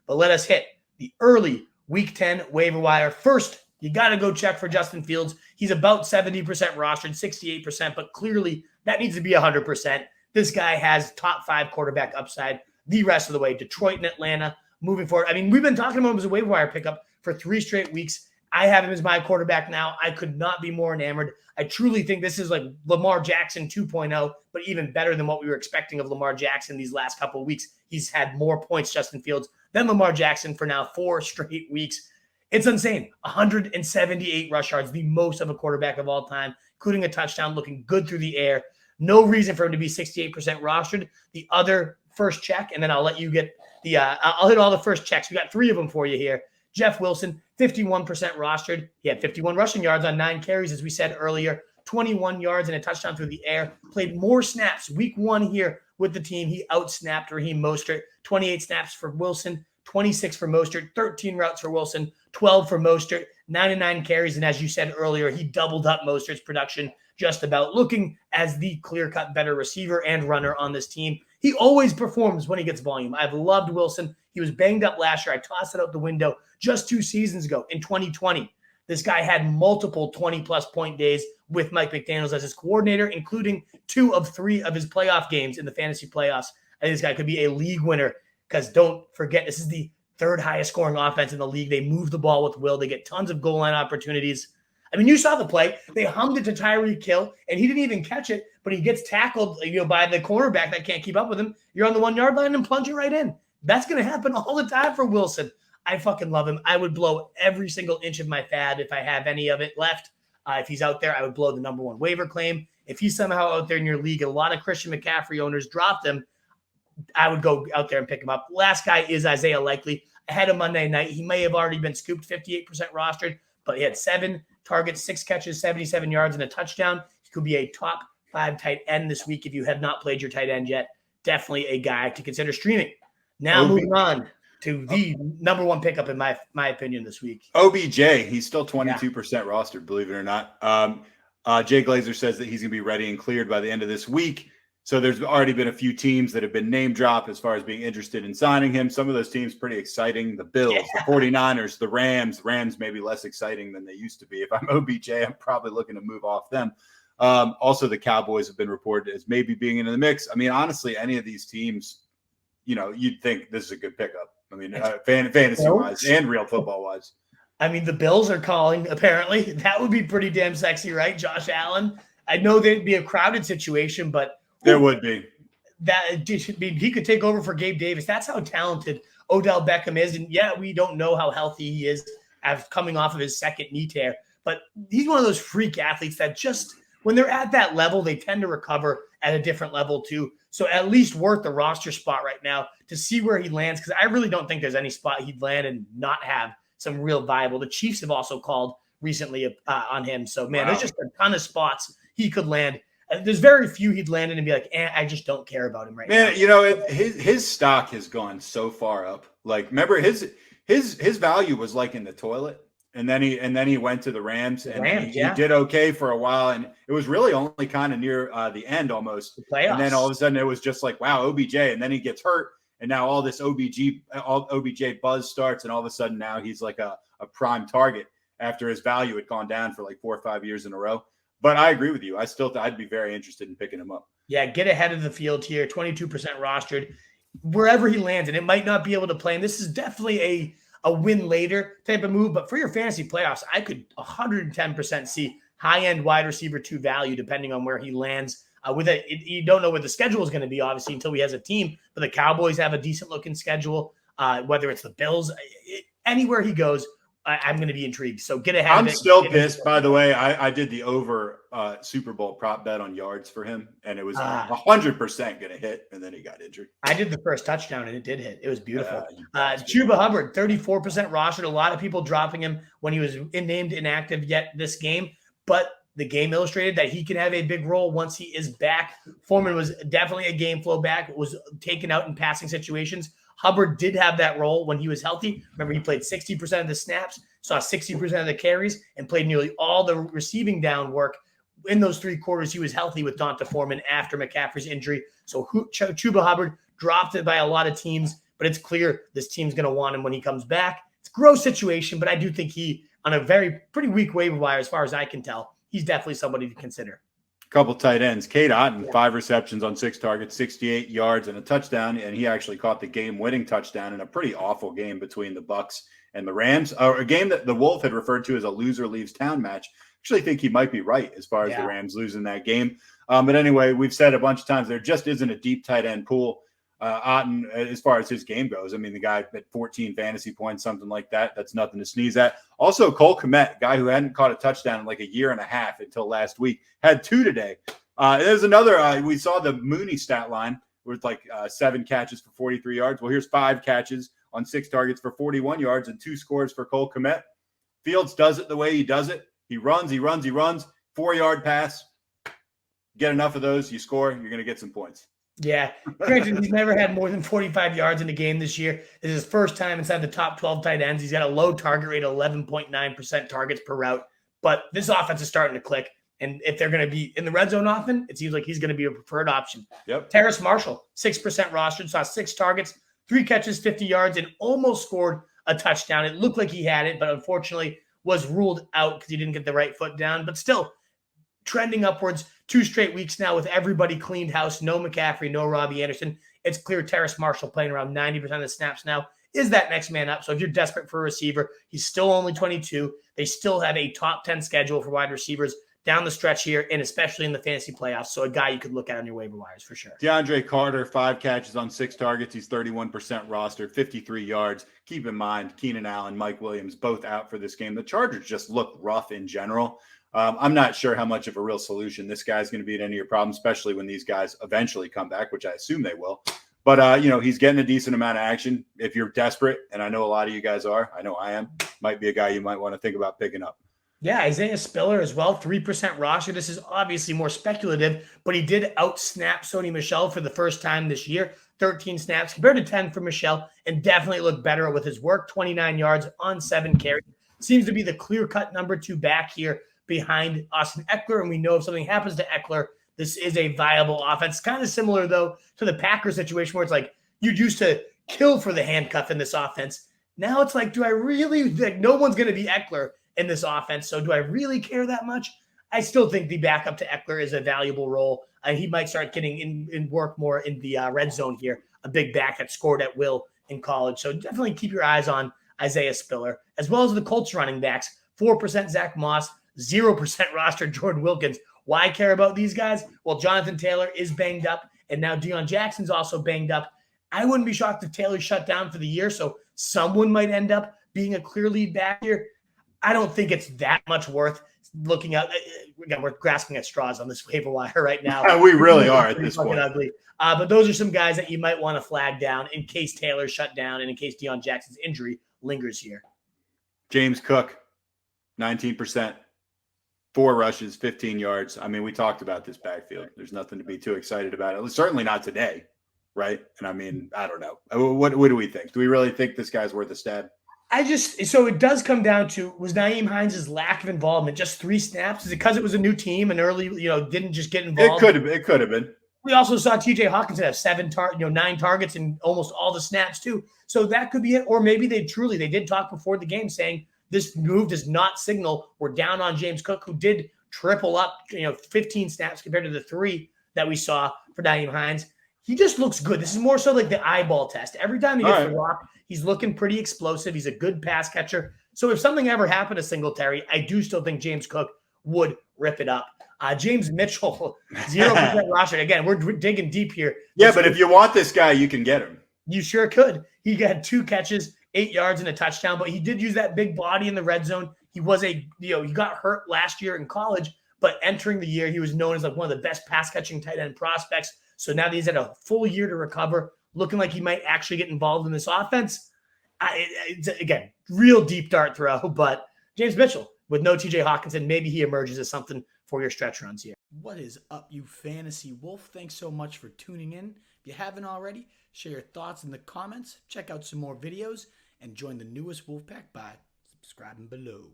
But let us hit the early Week 10 waiver wire. First, you got to go check for Justin Fields. He's about 70% rostered, 68%, but clearly that needs to be 100%. This guy has top 5 quarterback upside the rest of the way. Detroit and Atlanta moving forward. I mean, we've been talking about him as a waiver wire pickup for 3 straight weeks. I have him as my quarterback now. I could not be more enamored. I truly think this is like Lamar Jackson 2.0, but even better than what we were expecting of Lamar Jackson these last couple of weeks. He's had more points, Justin Fields, than Lamar Jackson for now 4 straight weeks. It's insane. 178 rush yards, the most of a quarterback of all time, including a touchdown, looking good through the air. No reason for him to be 68% rostered. The other first check, and then I'll let you get the I'll hit all the first checks. We got 3 of them for you here. Jeff Wilson, 51% rostered. He had 51 rushing yards on 9 carries, as we said earlier, 21 yards and a touchdown through the air. Played more snaps week 1 here with the team. He outsnapped Raheem Mostert. 28 snaps for Wilson, 26 for Mostert, 13 routes for Wilson, 12 for Mostert, 9 carries. And as you said earlier, he doubled up Mostert's production, just about, looking as the clear-cut better receiver and runner on this team. He always performs when he gets volume. I've loved Wilson. He was banged up last year. I tossed it out the window just 2 seasons ago in 2020. This guy had multiple 20-plus point days with Mike McDaniels as his coordinator, including 2 of 3 of his playoff games in the fantasy playoffs. I think this guy could be a league winner because don't forget, this is the 3rd highest scoring offense in the league. They move the ball with will. They get tons of goal line opportunities. I mean, you saw the play. They hummed it to Tyreek Hill, and he didn't even catch it, but he gets tackled, by the cornerback that can't keep up with him. You're on the 1-yard line and plunge it right in. That's going to happen all the time for Wilson. I fucking love him. I would blow every single inch of my fab if I have any of it left. If he's out there, I would blow the number 1 waiver claim. If he's somehow out there in your league, a lot of Christian McCaffrey owners dropped him. I would go out there and pick him up. Last guy is Isaiah Likely. Ahead of Monday night, he may have already been scooped, 58% rostered, but he had 7 targets, 6 catches, 77 yards, and a touchdown. He could be a top 5 tight end this week if you have not played your tight end yet. Definitely a guy to consider streaming. Now moving on to the number 1 pickup in my opinion this week. OBJ, he's still 22% rostered, believe it or not. Jay Glazer says that he's going to be ready and cleared by the end of this week. So there's already been a few teams that have been name dropped as far as being interested in signing him. Some of those teams pretty exciting. The Bills, the 49ers, the Rams. Rams may be less exciting than they used to be. If I'm OBJ, I'm probably looking to move off them. Also, the Cowboys have been reported as maybe being in the mix. I mean, honestly, any of these teams, you'd think this is a good pickup. I mean, fantasy-wise and real football-wise. I mean, the Bills are calling, apparently. That would be pretty damn sexy, right? Josh Allen. I know there'd be a crowded situation, but there would be. He could take over for Gabe Davis. That's how talented Odell Beckham is. And yeah, we don't know how healthy he is coming off of his 2nd knee tear. But he's one of those freak athletes that just, when they're at that level, they tend to recover at a different level too. So at least worth the roster spot right now to see where he lands, because I really don't think there's any spot he'd land and not have some real viable. The Chiefs have also called recently on him. So, man, There's just a ton of spots he could land. There's very few he'd land in and be like, I just don't care about him right now. Man, his stock has gone so far up. Like, remember his value was like in the toilet, and then he went to the Rams, he did okay for a while, and it was really only kind of near the end almost. The playoffs. And then all of a sudden it was just like, wow, OBJ, and then he gets hurt, and now all this OBJ buzz starts, and all of a sudden now he's like a prime target after his value had gone down for like 4 or 5 years in a row. But I agree with you. I'd be very interested in picking him up. Yeah, get ahead of the field here. 22% rostered. Wherever he lands, and it might not be able to play. And this is definitely a win later type of move. But for your fantasy playoffs, I could 110% see high-end wide receiver 2 value depending on where he lands. You don't know what the schedule is going to be, obviously, until he has a team. But the Cowboys have a decent-looking schedule. Whether it's the Bills, anywhere he goes, I'm going to be intrigued. So get ahead of it. I'm still pissed, by the way. I did the over Super Bowl prop bet on yards for him, and it was 100% going to hit, and then he got injured. I did the first touchdown, and it did hit. It was beautiful. Chuba Hubbard, 34% rostered. A lot of people dropping him when he was named inactive yet this game, but the game illustrated that he can have a big role once he is back. Foreman was definitely a game flow back, was taken out in passing situations. Hubbard did have that role when he was healthy. Remember, he played 60% of the snaps, saw 60% of the carries, and played nearly all the receiving down work in those 3 quarters. He was healthy with Donta Foreman after McCaffrey's injury. So Chuba Hubbard dropped it by a lot of teams, but it's clear this team's going to want him when he comes back. It's a gross situation, but I do think he, on a pretty weak waiver wire, as far as I can tell, he's definitely somebody to consider. Couple tight ends. Cade Otton, 5 receptions on 6 targets, 68 yards and a touchdown, and he actually caught the game-winning touchdown in a pretty awful game between the Bucs and the Rams, a game that the Wolf had referred to as a loser leaves town match. Actually think he might be right as far as the Rams losing that game. But anyway, we've said a bunch of times there just isn't a deep tight end pool. Otton, as far as his game goes, I mean, the guy at 14 fantasy points, something like that, that's nothing to sneeze at. Also, Cole Kmet, guy who hadn't caught a touchdown in like a year and a half until last week, had 2 today. There's another, we saw the Mooney stat line with like 7 catches for 43 yards. Well, here's 5 catches on 6 targets for 41 yards and 2 scores for Cole Kmet. Fields does it the way he does it. He runs. 4-yard pass. Get enough of those, you score, you're going to get some points. Yeah. Granted, he's never had more than 45 yards in a game this year. This is his first time inside the top 12 tight ends. He's got a low target rate of 11.9% targets per route. But this offense is starting to click. And if they're going to be in the red zone often, it seems like he's going to be a preferred option. Yep. Terrace Marshall, 6% rostered, saw 6 targets, 3 catches, 50 yards, and almost scored a touchdown. It looked like he had it, but unfortunately was ruled out because he didn't get the right foot down. But still, trending upwards 2 straight weeks now with everybody cleaned house. No McCaffrey, no Robbie Anderson. It's clear Terrace Marshall playing around 90% of the snaps now is that next man up. So if you're desperate for a receiver, he's still only 22. They still have a top 10 schedule for wide receivers down the stretch here, and especially in the fantasy playoffs. So a guy you could look at on your waiver wires for sure. DeAndre Carter, 5 catches on 6 targets. He's 31% rostered, 53 yards. Keep in mind, Keenan Allen, Mike Williams, both out for this game. The Chargers just look rough in general. I'm not sure how much of a real solution this guy's going to be to any of your problems, especially when these guys eventually come back, which I assume they will. But, he's getting a decent amount of action. If you're desperate, and I know a lot of you guys are, I know I am, might be a guy you might want to think about picking up. Yeah, Isaiah Spiller as well, 3% roster. This is obviously more speculative, but he did out-snap Sony Michel for the first time this year. 13 snaps compared to 10 for Michel, and definitely looked better with his work. 29 yards on 7 carries. Seems to be the clear-cut number 2 back here behind Austin Eckler, and we know if something happens to Eckler, this is a viable offense. Kind of similar, though, to the Packers situation where it's like you used to kill for the handcuff in this offense. Now it's like, do I really – like no one's going to be Eckler in this offense, so do I really care that much? I still think the backup to Eckler is a valuable role. He might start getting in work more in the red zone here, a big back that scored at will in college. So definitely keep your eyes on Isaiah Spiller, as well as the Colts running backs. 4% Zach Moss, 0% roster Jordan Wilkins. Why care about these guys? Well, Jonathan Taylor is banged up, and now Deion Jackson's also banged up. I wouldn't be shocked if Taylor shut down for the year, so someone might end up being a clear lead back here. I don't think it's that much worth looking at. Again, we're grasping at straws on this waiver wire right now. We really are at this point. Ugly. But those are some guys that you might want to flag down in case Taylor's shut down and in case Deion Jackson's injury lingers here. James Cook, 19%, 4 rushes, 15 yards. I mean, we talked about this backfield. There's nothing to be too excited about. It was certainly not today, right? And I mean, I don't know. What do we think? Do we really think this guy's worth a stab? So it does come down to, was Nyheim Hines' lack of involvement just 3 snaps? Is it because it was a new team and early, didn't just get involved? It could have been. We also saw TJ Hawkinson have 9 targets and almost all the snaps too. So that could be it. Or maybe they did talk before the game saying this move does not signal we're down on James Cook, who did triple up, 15 snaps compared to the 3 that we saw for Nyheim Hines. He just looks good. This is more so like the eyeball test. Every time he gets the rock, he's looking pretty explosive. He's a good pass catcher. So if something ever happened to Singletary, I do still think James Cook would rip it up. James Mitchell, 0% roster. Again, we're digging deep here. Yeah, but if you want this guy, you can get him. You sure could. He got 2 catches, 8 yards, and a touchdown, but he did use that big body in the red zone. He was he got hurt last year in college, but entering the year, he was known as like one of the best pass catching tight end prospects. So now that he's had a full year to recover, looking like he might actually get involved in this offense. Again, real deep dart throw, but James Mitchell with no TJ Hawkinson, maybe he emerges as something for your stretch runs here. What is up, you fantasy wolf? Thanks so much for tuning in. If you haven't already, share your thoughts in the comments, check out some more videos, and join the newest Wolfpack by subscribing below.